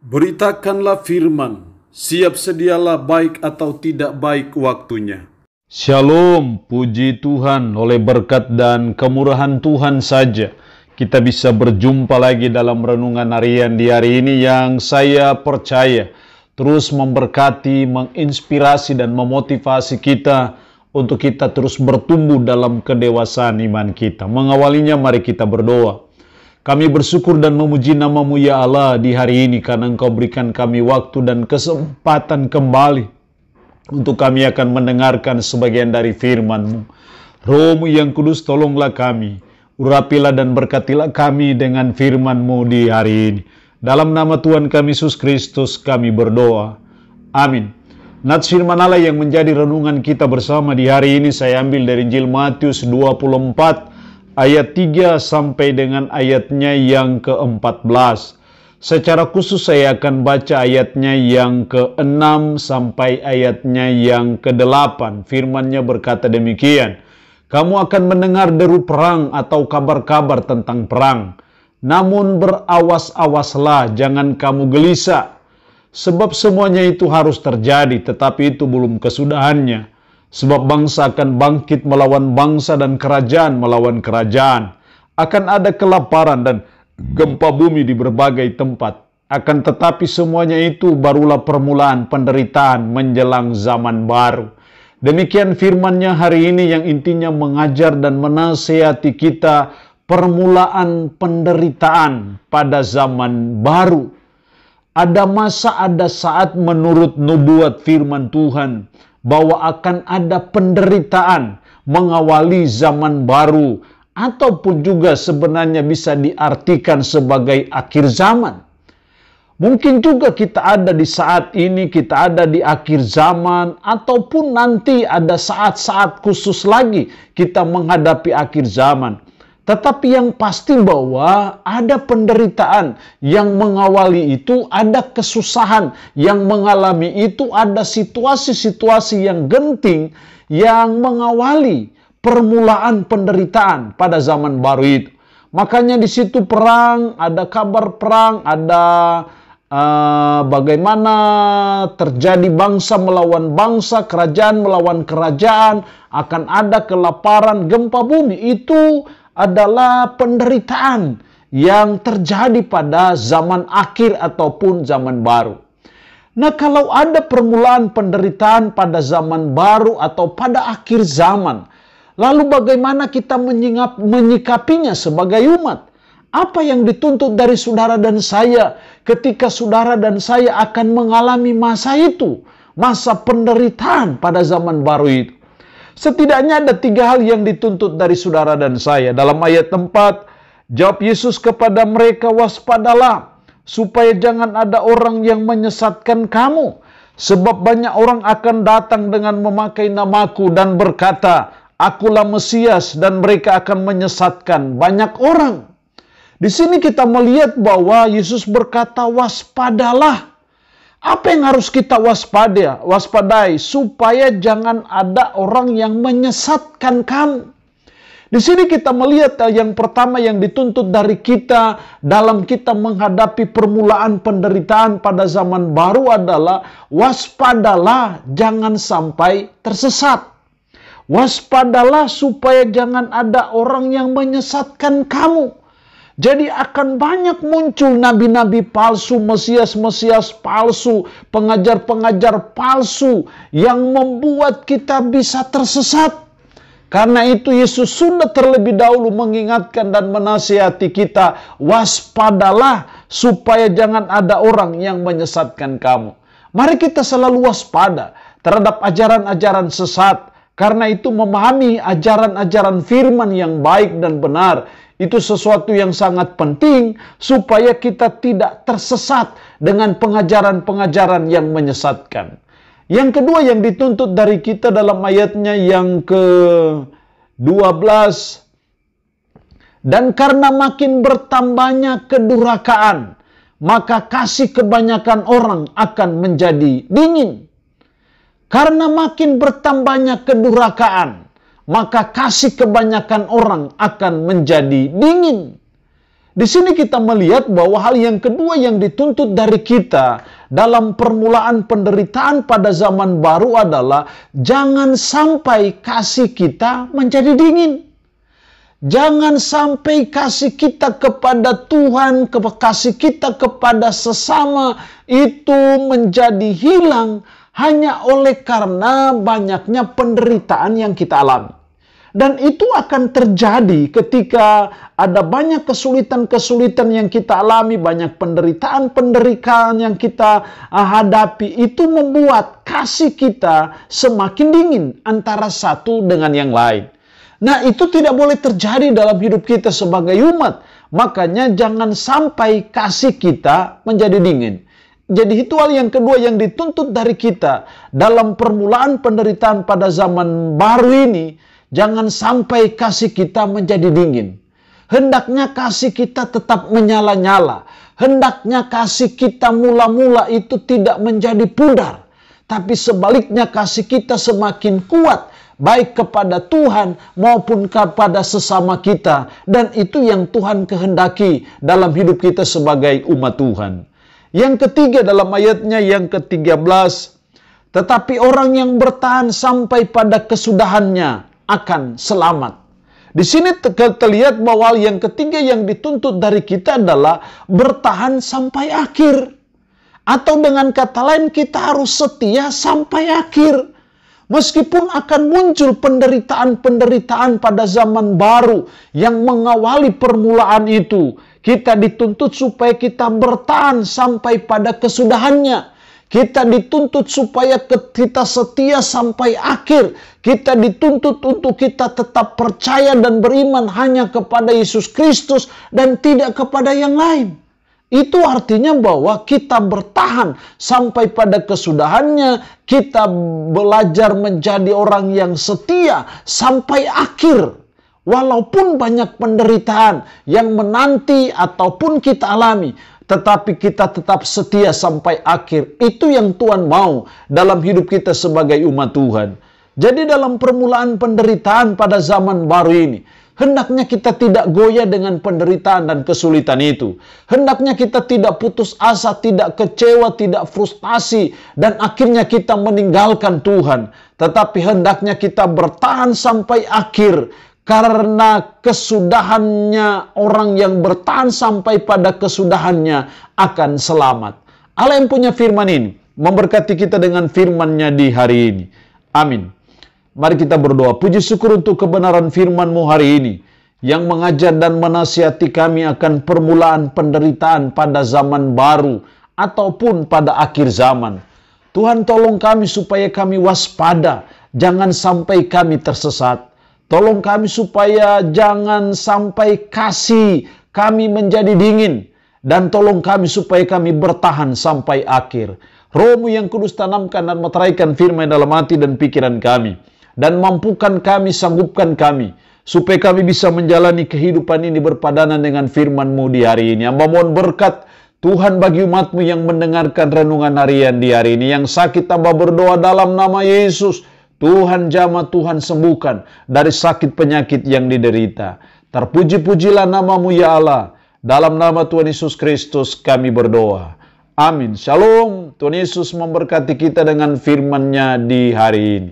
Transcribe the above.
Beritakanlah firman, siap sedialah baik atau tidak baik waktunya. Shalom, puji Tuhan, oleh berkat dan kemurahan Tuhan saja kita bisa berjumpa lagi dalam renungan harian di hari ini yang saya percaya terus memberkati, menginspirasi dan memotivasi kita untuk kita terus bertumbuh dalam kedewasaan iman kita. Mengawalinya mari kita berdoa. Kami bersyukur dan memuji nama-Mu ya Allah di hari ini karena Engkau berikan kami waktu dan kesempatan kembali untuk kami akan mendengarkan sebagian dari firman-Mu. Roh-Mu yang kudus tolonglah kami, urapilah dan berkatilah kami dengan firman-Mu di hari ini. Dalam nama Tuhan kami Yesus Kristus kami berdoa. Amin. Nats firman Allah yang menjadi renungan kita bersama di hari ini saya ambil dari Injil Matius 24 ayat 3 sampai dengan ayatnya yang ke-14. Secara khusus saya akan baca ayatnya yang ke-6 sampai ayatnya yang ke-8. Firman-Nya berkata demikian. Kamu akan mendengar deru perang atau kabar-kabar tentang perang. Namun berawas-awaslah, jangan kamu gelisah. Sebab semuanya itu harus terjadi, tetapi itu belum kesudahannya. Sebab bangsa akan bangkit melawan bangsa dan kerajaan melawan kerajaan. Akan ada kelaparan dan gempa bumi di berbagai tempat. Akan tetapi semuanya itu barulah permulaan penderitaan menjelang zaman baru. Demikian firman-Nya hari ini yang intinya mengajar dan menasihati kita permulaan penderitaan pada zaman baru. Ada masa, ada saat menurut nubuat firman Tuhan bahwa akan ada penderitaan mengawali zaman baru ataupun juga sebenarnya bisa diartikan sebagai akhir zaman. Mungkin juga kita ada di saat ini, kita ada di akhir zaman ataupun nanti ada saat-saat khusus lagi kita menghadapi akhir zaman. Tetapi yang pasti bahwa ada penderitaan yang mengawali itu, ada kesusahan yang mengalami itu, ada situasi-situasi yang genting yang mengawali permulaan penderitaan pada zaman baru itu. Makanya di situ perang, ada kabar perang, ada bagaimana terjadi bangsa melawan bangsa, kerajaan melawan kerajaan, akan ada kelaparan, gempa bumi. Itu adalah penderitaan yang terjadi pada zaman akhir ataupun zaman baru. Nah, kalau ada permulaan penderitaan pada zaman baru atau pada akhir zaman, lalu bagaimana kita menyikapinya sebagai umat? Apa yang dituntut dari saudara dan saya ketika saudara dan saya akan mengalami masa itu, masa penderitaan pada zaman baru itu? Setidaknya ada 3 hal yang dituntut dari saudara dan saya. Dalam ayat 4, jawab Yesus kepada mereka, waspadalah, supaya jangan ada orang yang menyesatkan kamu. Sebab banyak orang akan datang dengan memakai namaku dan berkata, akulah Mesias, dan mereka akan menyesatkan banyak orang. Di sini kita melihat bahwa Yesus berkata, waspadalah. Apa yang harus kita waspadai supaya jangan ada orang yang menyesatkan kamu. Di sini kita melihat yang pertama yang dituntut dari kita dalam kita menghadapi permulaan penderitaan pada zaman baru adalah waspadalah, jangan sampai tersesat. Waspadalah supaya jangan ada orang yang menyesatkan kamu. Jadi akan banyak muncul nabi-nabi palsu, mesias-mesias palsu, pengajar-pengajar palsu yang membuat kita bisa tersesat. Karena itu Yesus sudah terlebih dahulu mengingatkan dan menasihati kita, waspadalah supaya jangan ada orang yang menyesatkan kamu. Mari kita selalu waspada terhadap ajaran-ajaran sesat. Karena itu memahami ajaran-ajaran firman yang baik dan benar itu sesuatu yang sangat penting supaya kita tidak tersesat dengan pengajaran-pengajaran yang menyesatkan. Yang kedua yang dituntut dari kita dalam ayatnya yang ke-12, dan karena makin bertambahnya kedurhakaan, maka kasih kebanyakan orang akan menjadi dingin. Karena makin bertambahnya kedurhakaan, maka kasih kebanyakan orang akan menjadi dingin. Di sini kita melihat bahwa hal yang kedua yang dituntut dari kita dalam permulaan penderitaan pada zaman baru adalah jangan sampai kasih kita menjadi dingin. Jangan sampai kasih kita kepada Tuhan, kasih kita kepada sesama itu menjadi hilang hanya oleh karena banyaknya penderitaan yang kita alami. Dan itu akan terjadi ketika ada banyak kesulitan-kesulitan yang kita alami, banyak penderitaan-penderitaan yang kita hadapi. Itu membuat kasih kita semakin dingin antara satu dengan yang lain. Nah, itu tidak boleh terjadi dalam hidup kita sebagai umat. Makanya jangan sampai kasih kita menjadi dingin. Jadi itu hal yang kedua yang dituntut dari kita dalam permulaan penderitaan pada zaman baru ini. Jangan sampai kasih kita menjadi dingin. Hendaknya kasih kita tetap menyala-nyala. Hendaknya kasih kita mula-mula itu tidak menjadi pudar. Tapi sebaliknya kasih kita semakin kuat. Baik kepada Tuhan maupun kepada sesama kita. Dan itu yang Tuhan kehendaki dalam hidup kita sebagai umat Tuhan. Yang ketiga dalam ayatnya yang ke-13. Tetapi orang yang bertahan sampai pada kesudahannya akan selamat. Di sini terlihat bahwa yang ketiga yang dituntut dari kita adalah bertahan sampai akhir. Atau dengan kata lain kita harus setia sampai akhir. Meskipun akan muncul penderitaan-penderitaan pada zaman baru yang mengawali permulaan itu, kita dituntut supaya kita bertahan sampai pada kesudahannya. Kita dituntut supaya kita setia sampai akhir. Kita dituntut untuk kita tetap percaya dan beriman hanya kepada Yesus Kristus dan tidak kepada yang lain. Itu artinya bahwa kita bertahan sampai pada kesudahannya. Kita belajar menjadi orang yang setia sampai akhir. Walaupun banyak penderitaan yang menanti ataupun kita alami, tetapi kita tetap setia sampai akhir. Itu yang Tuhan mau dalam hidup kita sebagai umat Tuhan. Jadi dalam permulaan penderitaan pada zaman baru ini, hendaknya kita tidak goyah dengan penderitaan dan kesulitan itu. Hendaknya kita tidak putus asa, tidak kecewa, tidak frustasi, dan akhirnya kita meninggalkan Tuhan. Tetapi hendaknya kita bertahan sampai akhir. Karena kesudahannya, orang yang bertahan sampai pada kesudahannya akan selamat. Allah yang punya firman ini memberkati kita dengan firman-Nya di hari ini. Amin. Mari kita berdoa. Puji syukur untuk kebenaran firman-Mu hari ini yang mengajar dan menasihati kami akan permulaan penderitaan pada zaman baru ataupun pada akhir zaman. Tuhan, tolong kami supaya kami waspada, jangan sampai kami tersesat. Tolong kami supaya jangan sampai kasih kami menjadi dingin. Dan tolong kami supaya kami bertahan sampai akhir. Roh-Mu yang kudus tanamkan dan meteraikan firman dalam hati dan pikiran kami. Dan mampukan kami, sanggupkan kami. Supaya kami bisa menjalani kehidupan ini berpadanan dengan firman-Mu di hari ini. Hamba mohon berkat Tuhan bagi umat-Mu yang mendengarkan renungan harian di hari ini. Yang sakit hamba berdoa dalam nama Yesus. Tuhan jamah, Tuhan sembuhkan dari sakit penyakit yang diderita. Terpuji-pujilah nama-Mu ya Allah. Dalam nama Tuhan Yesus Kristus kami berdoa. Amin. Shalom. Tuhan Yesus memberkati kita dengan firman-Nya di hari ini.